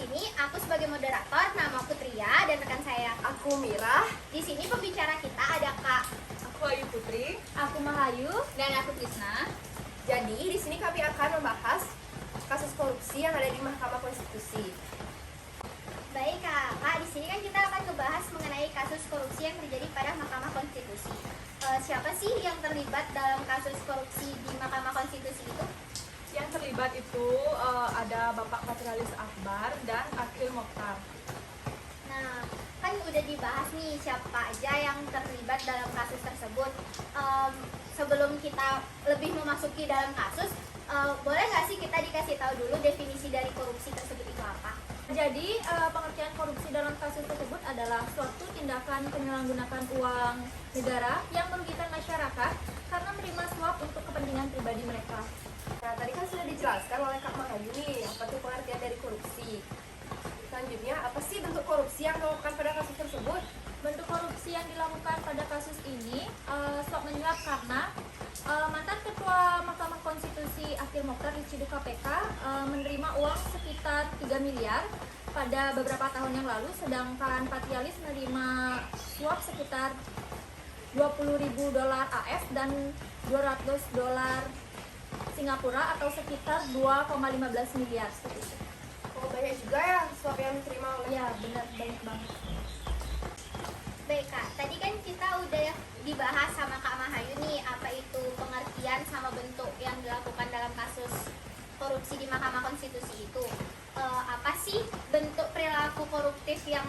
sini aku sebagai moderator, nama aku Tria dan rekan saya Aku Mira. di sini pembicara kita ada Kak, Aku Ayu Putri. aku Mahayu, dan aku Krisna. Jadi di sini kami akan membahas kasus korupsi yang ada di Mahkamah Konstitusi. Baik Kak, di sini kan kita akan membahas mengenai kasus korupsi yang terjadi pada Mahkamah Konstitusi. Siapa sih yang terlibat dalam kasus korupsi di Mahkamah Konstitusi itu? Yang terlibat itu ada Bapak Patrialis Akbar dan Akhil Mokhtar. Nah, kan udah dibahas nih siapa aja yang terlibat dalam kasus tersebut. Sebelum kita lebih memasuki dalam kasus, boleh nggak sih kita dikasih tahu dulu definisi dari korupsi tersebut itu apa? Jadi, pengertian korupsi dalam kasus tersebut adalah suatu tindakan penyalahgunaan uang negara yang merugikan masyarakat karena menerima suap untuk kepentingan pribadi mereka. Nah, tadi kan sudah dijelaskan oleh Kak Mahayu nih, apa tuh pengertian dari korupsi. Selanjutnya, apa sih bentuk korupsi yang dilakukan pada kasus tersebut? Bentuk korupsi yang dilakukan pada kasus ini suap menyuap karena mantan Ketua Mahkamah Konstitusi Akhil Mokhtar diciduk KPK menerima uang sekitar 3 miliar pada beberapa tahun yang lalu, sedangkan Patrialis menerima suap sekitar $20.000 AS dan $200 Singapura atau sekitar 2,15 miliar seperti itu. Oh, banyak juga ya suap yang diterima oleh. Ya, benar, banyak banget. Baik Kak, tadi kan kita udah dibahas sama Kak Mahayu nih apa itu pengertian sama bentuk yang dilakukan dalam kasus korupsi di Mahkamah Konstitusi itu. Apa sih bentuk perilaku koruptif yang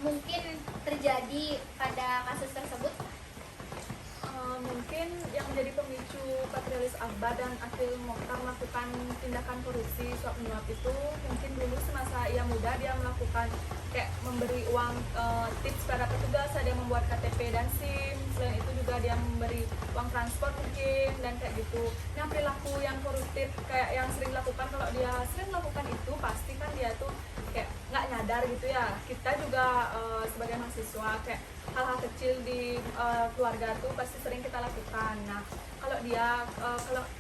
mungkin terjadi pada kasus tersebut? Mungkin yang menjadi pemicu Patrialis Akbar dan Akhil Mokhtar melakukan tindakan korupsi suap menyuap itu mungkin dulu semasa ia muda dia melakukan kayak memberi uang tips pada petugas, ada yang membuat KTP dan SIM. Selain itu juga dia memberi uang transport mungkin dan kayak gitu. Nah, perilaku yang koruptif kayak yang sering dilakukan, kalau dia sering melakukan itu pasti kan dia tuh kayak nggak nyadar gitu ya. Kita juga sebagai mahasiswa kayak hal-hal kecil di keluarga tuh pasti sering kita lakukan. Nah, kalau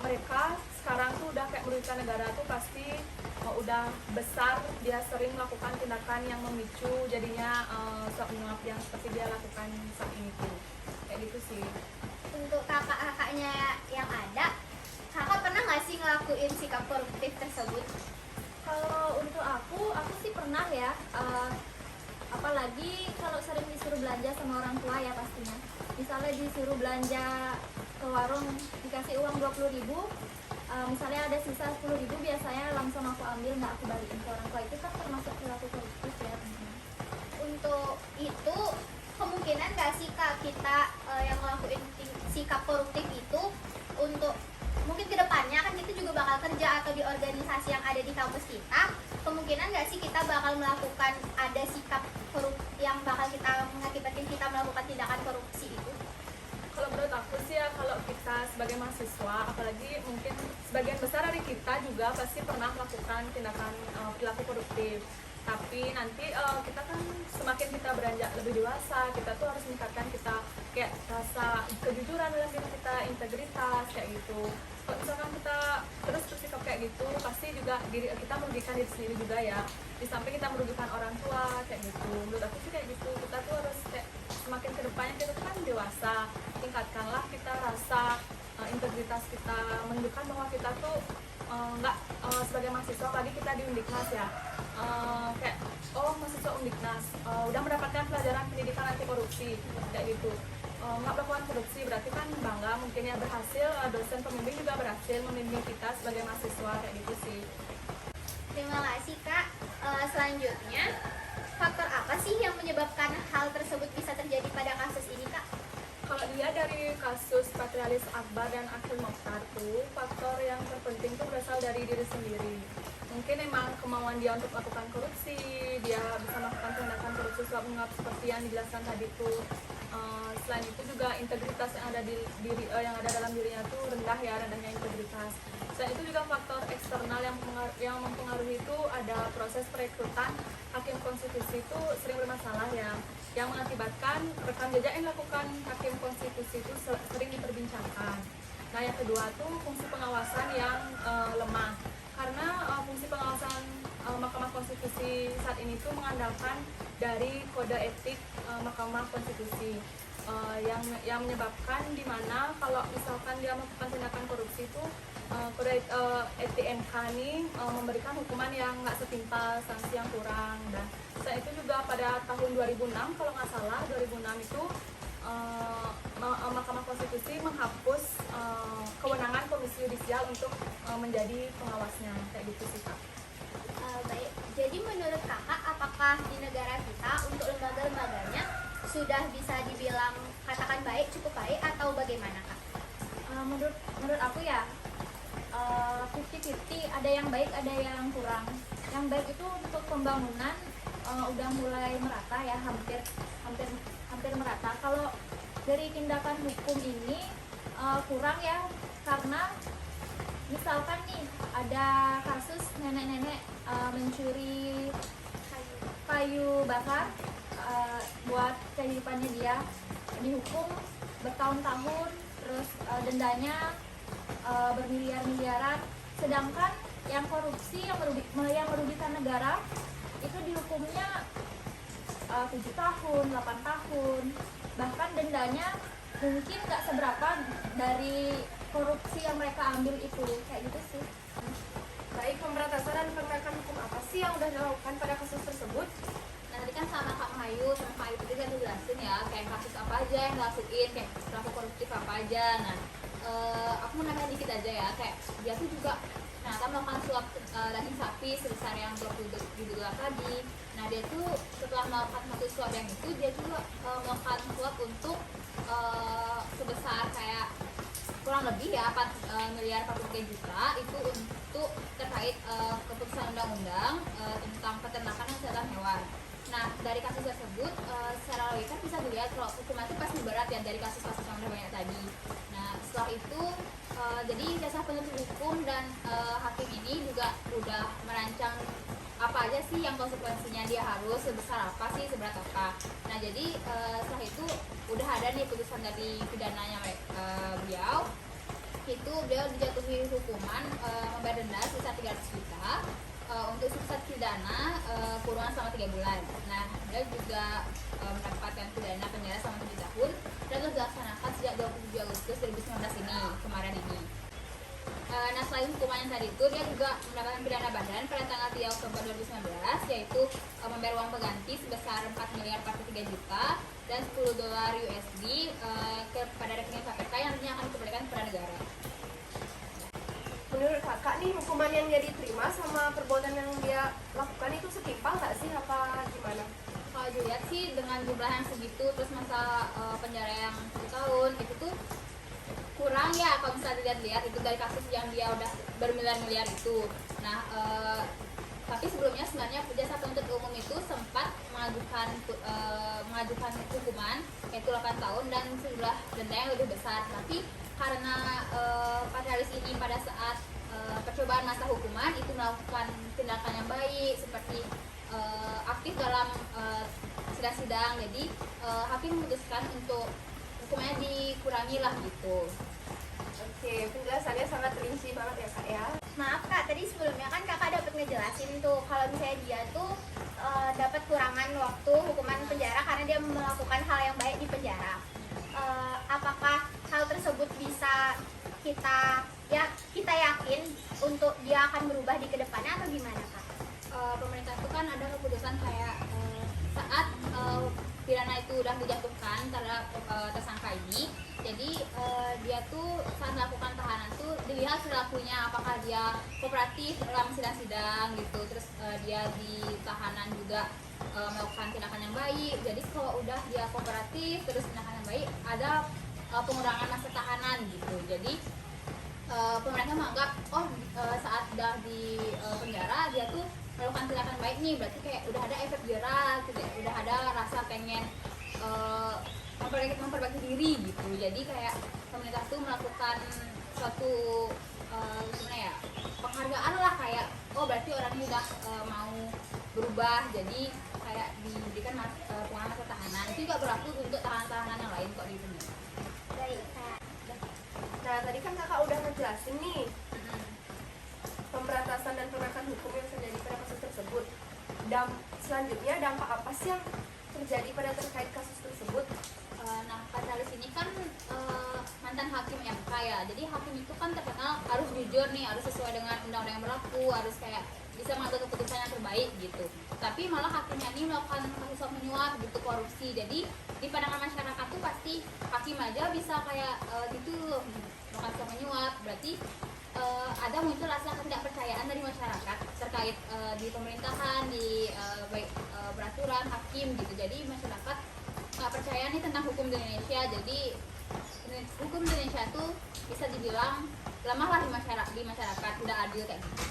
mereka sekarang tuh udah kayak merugikan negara tuh pasti udah besar, dia sering melakukan tindakan yang memicu jadinya suap menyuap yang seperti dia lakukan saat ini tuh. Kayak gitu sih. Untuk kakak-kakaknya yang ada, kakak pernah nggak sih ngelakuin sikap koruptif tersebut? Kalau untuk aku sih pernah ya, apalagi kalau sering disuruh belanja sama orang tua ya pastinya. Misalnya disuruh belanja ke warung, dikasih uang 20.000, misalnya ada sisa 10.000, biasanya langsung aku ambil, nggak aku balikin ke orang tua. Itu kan termasuk perilaku koruptif ya teman-teman. Untuk itu kemungkinan nggak sih Kak kita yang ngelakuin sikap koruptif itu untuk mungkin kedepannya kan kita juga bakal kerja atau di organisasi yang ada di kampus kita, kemungkinan nggak sih kita bakal melakukan ada sikap korup yang bakal kita mengakibatkan kita melakukan tindakan korupsi itu? Kalau menurut aku sih ya, kalau kita sebagai mahasiswa, apalagi mungkin sebagian besar dari kita juga pasti pernah melakukan tindakan perilaku koruptif. Tapi nanti kita kan semakin kita beranjak lebih dewasa, kita tuh harus meningkatkan kita kayak rasa kejujuran dalam diri kita, integritas kayak gitu. Kalau misalkan kita terus bersikap kayak gitu, pasti juga diri kita merugikan diri sendiri juga ya. Di samping kita merugikan orang tua kayak gitu. Menurut aku sih kayak gitu. Kita tuh harus kayak semakin kedepannya kita tuh kan dewasa, tingkatkanlah kita rasa integritas kita, menunjukkan bahwa kita tuh nggak sebagai mahasiswa, apalagi kita di Undiknas ya, kayak mahasiswa Undiknas udah mendapatkan pelajaran pendidikan anti korupsi kayak gitu, nggak melakukan korupsi berarti kan bangga mungkin ya, berhasil, dosen pembimbing juga berhasil membimbing kita sebagai mahasiswa kayak gitu sih. Terima kasih Kak. Selanjutnya, faktor apa sih yang menyebabkan hal tersebut bisa terjadi pada kasus ini Kak? Kalau dilihat dari kasus Patrialis Akbar dan Akhil Mokhtar tuh, faktor yang terpenting tuh berasal dari diri sendiri. Mungkin emang kemauan dia untuk melakukan korupsi, dia bisa melakukan tindakan korupsi suap menyuap seperti yang dijelaskan tadi tuh. Selain itu juga integritas yang ada yang ada dalam dirinya tuh rendah ya, rendahnya integritas. Selain itu juga faktor eksternal yang mempengaruhi itu ada proses perekrutan hakim konstitusi itu sering bermasalah ya, yang mengakibatkan rekam jejak yang dilakukan hakim konstitusi itu sering diperbincangkan. Nah, yang kedua tuh fungsi pengawasan yang lemah, karena fungsi pengawasan Mahkamah Konstitusi saat ini tuh mengandalkan dari kode etik Mahkamah Konstitusi yang menyebabkan dimana kalau misalkan dia melakukan tindakan korupsi itu kode etik MK ini memberikan hukuman yang nggak setimpal, sanksi yang kurang. Dan selain itu juga pada tahun 2006 kalau nggak salah 2006 itu Mahkamah Konstitusi menghapus kewenangan Komisi Yudisial untuk menjadi pengawasnya, kayak gitu sih Kak. Baik, jadi menurut kakak apakah di negara kita untuk lembaga-lembaganya sudah bisa dibilang katakan baik, cukup baik atau bagaimana kak? Menurut aku ya 50-50, ada yang baik ada yang kurang. Yang baik itu untuk pembangunan udah mulai merata ya, hampir merata. Kalau dari tindakan hukum ini kurang ya, karena misalkan nih ada kasus nenek-nenek mencuri kayu bakar buat kehidupannya dia, dihukum bertahun-tahun, terus dendanya bermiliar-miliaran. Sedangkan yang korupsi yang merugikan negara itu dihukumnya 7 tahun, 8 tahun, bahkan dendanya mungkin nggak seberapa dari korupsi yang mereka ambil itu, kayak gitu sih. Baik, pemberantasan dan penegakan hukum apa sih yang udah dilakukan pada kasus tersebut? Nah tadi kan sama Kak Mayu sama Kak Ayu tadi kan udah jelasin ya kayak kasus apa aja yang dilakuin, kayak pelaku koruptif apa aja. Nah aku mau nanya dikit aja ya, kayak dia tuh juga ternyata melakukan suap daging sapi sebesar yang 20 dolar tadi. Nah dia tuh setelah melakukan satu suap yang itu, dia juga melakukan suap untuk sebesar kayak kurang lebih ya 4 miliar 43 juta itu untuk terkait keputusan undang-undang tentang peternakan dan kesehatan hewan. Nah dari kasus tersebut secara logika bisa dilihat kalau hukuman itu pasti berat ya dari kasus-kasus yang udah banyak tadi. Nah setelah itu jadi jasa penuntut hukum dan hakim ini juga udah merancang apa aja sih yang konsekuensinya dia harus sebesar apa sih, seberat apa. Nah jadi setelah itu udah ada nih putusan dari pidananya beliau, itu beliau dijatuhi hukuman membayar denda sebesar 300 juta untuk subsidi pidana kurungan selama 3 bulan. Nah dia juga mendapatkan pidana penjara selama 7 tahun dan telah dilaksanakan sejak 27 Agustus 2019 ini, kemarin ini. Nah selain hukuman yang tadi itu, dia juga mendapatkan pidana badan pada tanggal 3 Oktober 2019, yaitu membayar uang pengganti sebesar 4 miliar 43 juta dan 10 dolar USD kepada rekening KPK yang nantinya akan dikembalikan kepada negara. Menurut kakak nih, hukuman yang dia diterima sama perbuatan yang dia lakukan itu setimpal nggak sih, apa gimana? Kalau dilihat sih dengan jumlah yang segitu, terus masa penjara yang 1 tahun, itu tuh kurang ya kalau misalnya dilihat-lihat itu dari kasus yang dia udah bermiliar-miliar itu. Nah tapi sebelumnya sebenarnya jasa penuntut umum itu sempat mengajukan hukuman yaitu 8 tahun dan sejumlah denda yang lebih besar. Tapi karena patrialis ini pada saat percobaan masa hukuman itu melakukan tindakan yang baik seperti aktif dalam sidang-sidang, jadi hakim memutuskan untuk hukumnya dikurangi lah gitu. Oke, penjelasannya sangat rinci banget ya kak ya. Maaf kak, tadi sebelumnya kan kakak dapat ngejelasin tuh kalau misalnya dia tuh dapat kurangan waktu hukuman penjara karena dia melakukan hal yang baik di penjara. Apakah hal tersebut bisa kita yakin untuk dia akan berubah di kedepannya atau gimana kak? Pemerintah itu kan ada keputusan kayak saat pidana itu udah dijatuhkan terhadap tersangka ini, jadi dia tuh saat melakukan tahanan tuh dilihat perilakunya, apakah dia kooperatif dalam sidang-sidang gitu, terus dia di tahanan juga melakukan tindakan yang baik. Jadi kalau udah dia kooperatif terus tindakan yang baik, ada pengurangan masa tahanan gitu. Jadi pemerintah menganggap saat udah di penjara dia tuh melakukan tindakan baik nih, berarti kayak udah ada efek jerah gitu, udah ada rasa pengen memperbaiki diri gitu. Jadi kayak pemerintah tuh melakukan suatu gimana ya, penghargaan lah, kayak berarti orangnya udah mau berubah, jadi kayak diberikan pengurangan masa tahanan. Itu juga berlaku untuk tahanan-tahanan yang lain kok di penjara. Baik kak. Nah tadi kan kakak udah ngejelasin nih pemberantasan dan penegakan hukum yang terjadi pada kasus tersebut. Selanjutnya dampak apa sih yang terjadi pada terkait kasus tersebut? Nah, patrialis ini kan mantan hakim MK ya. Jadi hakim itu kan terkenal harus jujur nih, harus sesuai dengan undang-undang yang berlaku, harus kayak bisa mengambil keputusan yang terbaik gitu. Tapi malah hakimnya ini melakukan kasus suap menyuap gitu, korupsi. Jadi di pandangan masyarakat tuh pasti hakim aja bisa kayak gitu melakukan suap menyuap. Berarti ada muncul rasa ketidakpercayaan dari masyarakat terkait di pemerintahan, di baik peraturan hakim gitu. Jadi masyarakat nggak percaya nih tentang hukum di Indonesia. Jadi hukum di Indonesia tuh bisa dibilang lemah lah di masyarakat, tidak adil kayak gitu.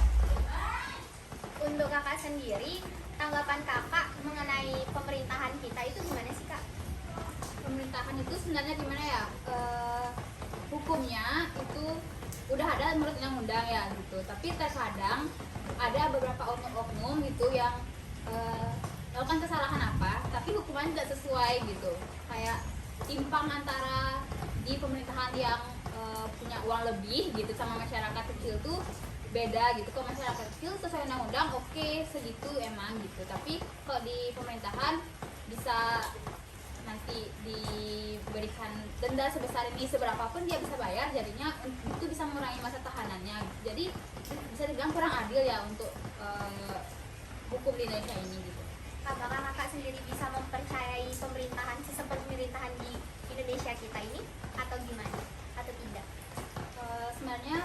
Untuk kakak sendiri, tanggapan kakak mengenai pemerintahan kita itu gimana sih kak? Pemerintahan itu sebenarnya gimana ya, hukumnya itu udah ada menurut undang-undang ya gitu, tapi terkadang ada beberapa oknum gitu yang melakukan kesalahan apa tapi hukumannya tidak sesuai gitu, kayak timpang antara di pemerintahan yang punya uang lebih gitu sama masyarakat kecil tuh beda gitu. Kalau masyarakat kecil sesuai undang-undang oke, segitu emang gitu, tapi kalau di pemerintahan bisa nanti diberikan denda sebesar ini, seberapapun dia bisa bayar, jadinya itu bisa mengurangi masa tahanannya. Jadi bisa dibilang kurang adil ya untuk hukum di Indonesia ini gitu. Apakah kakak sendiri bisa mempercayai pemerintahan, sistem pemerintahan di Indonesia kita ini atau gimana? Atau tidak? Sebenarnya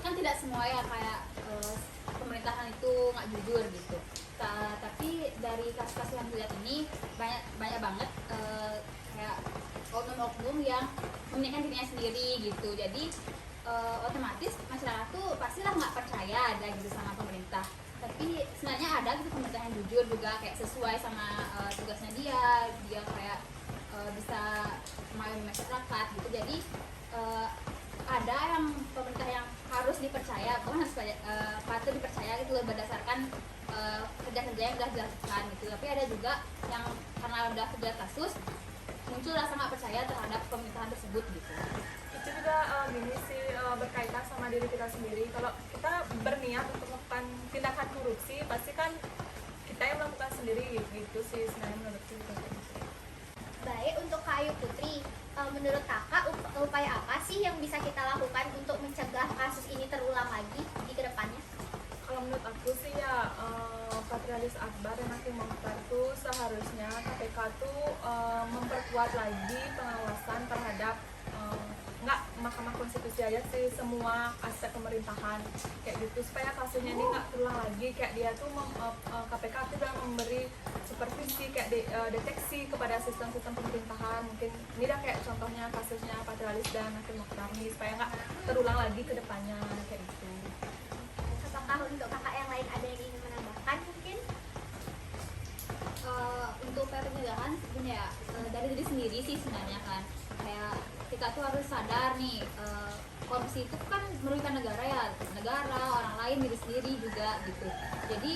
kan tidak semua ya kayak pemerintahan itu nggak jujur gitu. Tapi dari kasus-kasus yang dilihat ini banyak banget kayak oknum-oknum yang mementingkan dirinya sendiri gitu. Jadi otomatis masyarakat tuh pastilah nggak percaya ada gitu sama pemerintah. Tapi sebenarnya ada gitu pemerintah yang jujur juga, kayak sesuai sama tugasnya dia kayak bisa melayani masyarakat gitu. Jadi ada yang pemerintah yang harus dipercaya, bukan harus patut dipercaya gitu loh, berdasarkan kerja-kerja yang sudah dilakukan gitu. Tapi ada juga yang karena udah kerja kasus muncul rasa nggak percaya terhadap pemerintahan tersebut gitu. Itu juga gini sih, berkaitan sama diri kita sendiri. Kalau kita berniat untuk melakukan tindakan korupsi, pasti kan kita yang melakukan sendiri gitu sih sebenarnya menurutku. Baik, untuk Kak Ayu Putri, menurut kakak upaya apa sih yang bisa kita lakukan untuk mencegah kasus ini terulang lagi di kedepannya? Kalau menurut aku sih ya, Patrialis Akbar dan Hakim Mokhtar tuh seharusnya KPK tuh memperkuat lagi pengawasan terhadap nggak Mahkamah Konstitusi aja sih, semua aspek pemerintahan kayak gitu, supaya kasusnya ini nggak terulang lagi. Kayak dia tuh KPK tuh udah memberi supervisi kayak deteksi kepada sistem-sistem pemerintahan. Mungkin ini dah kayak contohnya kasusnya Patrialis dan Hakim Mokhtar nih, supaya nggak terulang lagi ke depannya kayak gitu. Apakah untuk kakak yang lain ada yang ingin menambahkan mungkin? Untuk upaya pencegahan sebenarnya dari diri sendiri sih sebenarnya kan, kayak kita tuh harus sadar nih, korupsi itu kan merugikan negara ya, negara, orang lain, diri sendiri juga gitu. Jadi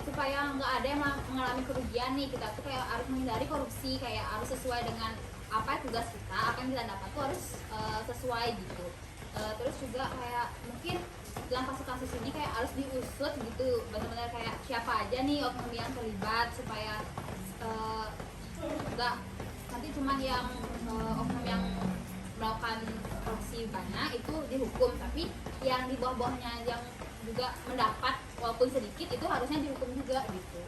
supaya nggak ada yang mengalami kerugian nih, kita tuh kayak harus menghindari korupsi, kayak harus sesuai dengan apa tugas kita, apa yang kita dapat tuh harus sesuai gitu. Terus juga kayak mungkin dalam kasus-kasus ini kayak harus diusut gitu, benar-benar kayak siapa aja nih oknum yang terlibat, supaya nggak nanti cuma yang oknum yang melakukan korupsi banyak itu dihukum, tapi yang di bawah-bawahnya yang juga mendapat walaupun sedikit itu harusnya dihukum juga gitu.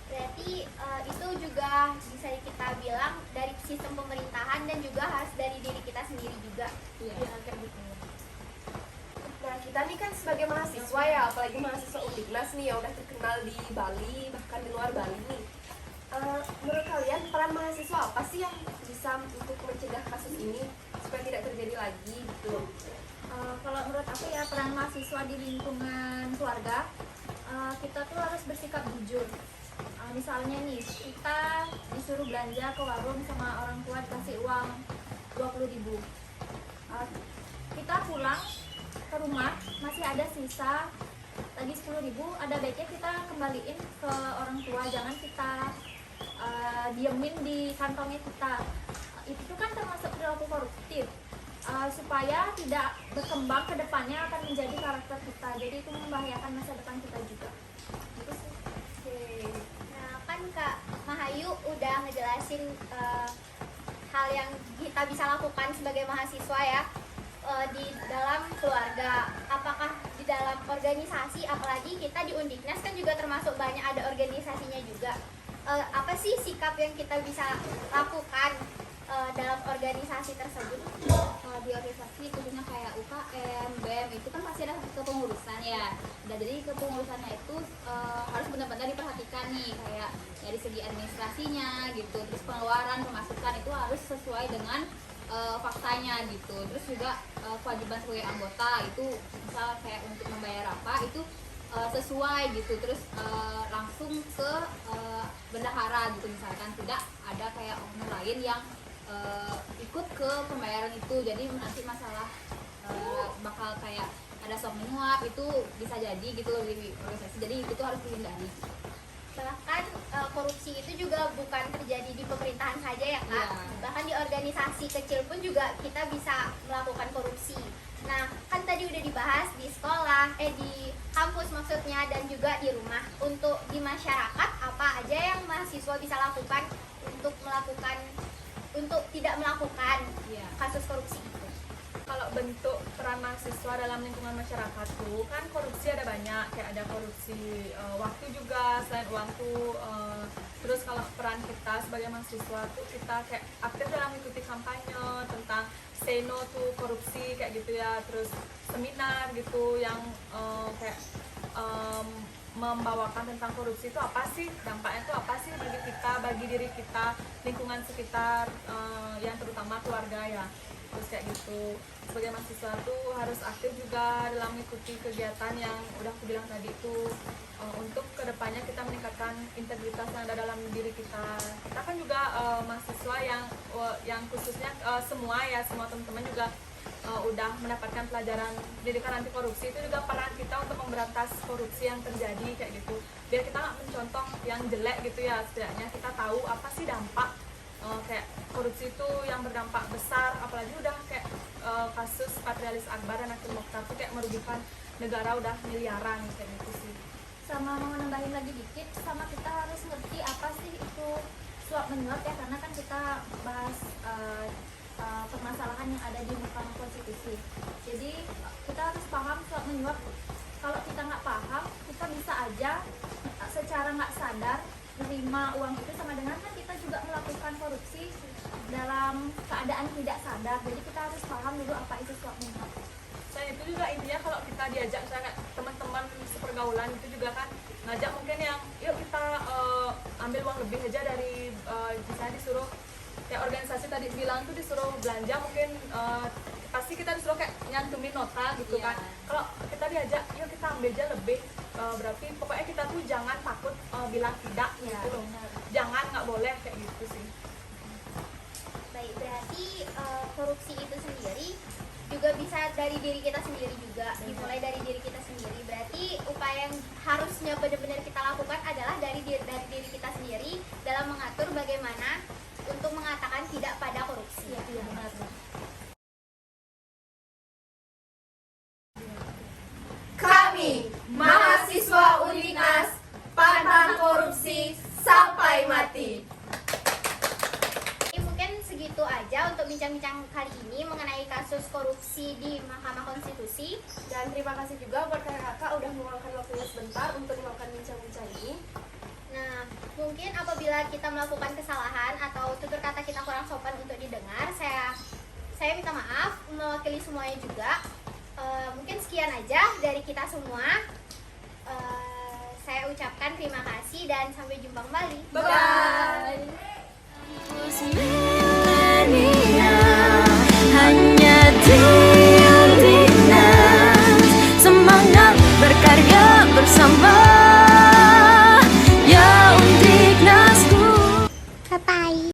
Berarti itu juga bisa kita bilang dari sistem pemerintahan dan juga harus dari diri kita sendiri juga. Iya, Kayak gitu. Nah, kita nih kan sebagai mahasiswa ya, apalagi mahasiswa Undiknas nih yang udah terkenal di Bali, bahkan di luar Bali nih. Menurut kalian peran mahasiswa apa sih yang bisa untuk mencegah kasus ini supaya tidak terjadi lagi gitu? Kalau menurut aku ya, peran mahasiswa di lingkungan keluarga, kita tuh harus bersikap jujur. Misalnya nih, kita disuruh belanja ke warung sama orang tua, dikasih uang 20.000. Kita pulang ke rumah masih ada sisa lagi 10.000, ada baiknya kita kembaliin ke orang tua, jangan kita diemin di kantongnya kita. Itu kan termasuk perilaku koruptif. supaya tidak berkembang ke depannya akan menjadi karakter kita. Jadi itu membahayakan masa depan kita juga. Gitu sih. Oke. Nah, kan Kak Mahayu udah ngejelasin hal yang kita bisa lakukan sebagai mahasiswa ya, di dalam keluarga, apakah di dalam organisasi, apalagi kita di Undiknas kan juga termasuk banyak ada organisasinya juga. Apa sih sikap yang kita bisa lakukan dalam organisasi tersebut? Di organisasi khususnya kayak UKM, BEM itu kan pasti ada kepengurusan ya. Dan jadi kepengurusannya itu harus benar-benar diperhatikan nih, kayak dari segi administrasinya gitu, terus pengeluaran, pemasukan itu harus sesuai dengan faktanya gitu. Terus juga kewajiban sebagai anggota itu misal kayak untuk membayar apa itu sesuai gitu. Terus langsung ke bendahara gitu, misalkan tidak ada kayak owner lain yang ikut ke pembayaran itu. Jadi nanti masalah bakal kayak ada suap menyuap itu bisa jadi gitu di organisasi. Jadi itu tuh harus dihindari. Bahkan korupsi itu juga bukan terjadi di pemerintahan saja ya Kak. Iya. Bahkan di organisasi kecil pun juga kita bisa melakukan korupsi. Nah, kan tadi udah dibahas di sekolah, di kampus maksudnya, dan juga di rumah. Untuk di masyarakat, apa aja yang mahasiswa bisa lakukan untuk tidak melakukan Iya. kasus korupsi itu? Kalau bentuk peran mahasiswa dalam lingkungan masyarakat tuh kan korupsi ada banyak, kayak ada korupsi waktu juga selain uang tuh. Terus kalau peran kita sebagai mahasiswa tuh kita kayak aktif dalam mengikuti kampanye tentang say no to korupsi kayak gitu ya. Terus seminar gitu yang kayak membawakan tentang korupsi itu apa sih, dampaknya itu apa sih bagi kita, bagi diri kita, lingkungan sekitar, yang terutama keluarga ya. Terus kayak gitu, sebagai mahasiswa tuh harus aktif juga dalam mengikuti kegiatan yang udah aku bilang tadi tuh, untuk kedepannya kita meningkatkan integritas yang ada dalam diri kita. Kita kan juga mahasiswa yang khususnya semua teman-teman juga udah mendapatkan pelajaran pendidikan anti korupsi. Itu juga peran kita untuk memberantas korupsi yang terjadi kayak gitu, biar kita nggak mencontoh yang jelek gitu ya. Setidaknya kita tahu apa sih dampak kayak korupsi itu yang berdampak besar, apalagi udah kayak kasus Patrialis Akbar dan Akhil Mokhtar tuh kayak merugikan negara udah miliaran kayak gitu sih. Sama mau nambahin lagi dikit, sama kita harus ngerti apa sih itu suap menyuap ya, karena kan kita bahas permasalahan yang ada di Mahkamah Konstitusi. Jadi kita harus paham suap menyuap. Kalau kita nggak paham, kita bisa aja secara nggak sadar menerima uang itu, sama dengan kan kita juga melakukan korupsi dalam keadaan tidak sadar. Jadi kita harus paham dulu apa itu suap menyuap. Saya itu juga intinya kalau kita diajak misalnya teman-teman sepergaulan itu juga kan ngajak mungkin yang yuk kita ambil uang lebih aja dari misalnya disuruh kayak organisasi tadi bilang tuh disuruh belanja, mungkin pasti kita disuruh kayak nyantumin nota gitu Iya. kan. Kalau kita diajak yuk kita ambil aja lebih, berarti pokoknya kita tuh jangan takut bilang tidak Ya, gitu loh. benar. Jangan, nggak boleh kayak gitu sih. Baik, berarti korupsi itu sendiri juga bisa dari diri kita sendiri juga, dimulai dari diri kita sendiri. Berarti upaya yang harusnya benar-benar kita lakukan adalah dari diri kita sendiri dalam mengatur bagaimana untuk mengatakan tidak pada korupsi. Iya, iya benar. Kami, mahasiswa Undiknas, pantang korupsi sampai mati. Jadi mungkin segitu aja untuk bincang-bincang kali ini mengenai kasus korupsi di Mahkamah Konstitusi. Dan terima kasih juga buat kakak-kakak udah meluangkan waktunya sebentar untuk melakukan bincang-bincang ini. Nah, mungkin apabila kita melakukan kesalahan atau tutur kata kita kurang sopan untuk didengar, saya minta maaf mewakili semuanya juga. Mungkin sekian aja dari kita semua. Saya ucapkan terima kasih dan sampai jumpa kembali. Bye-bye. Bye.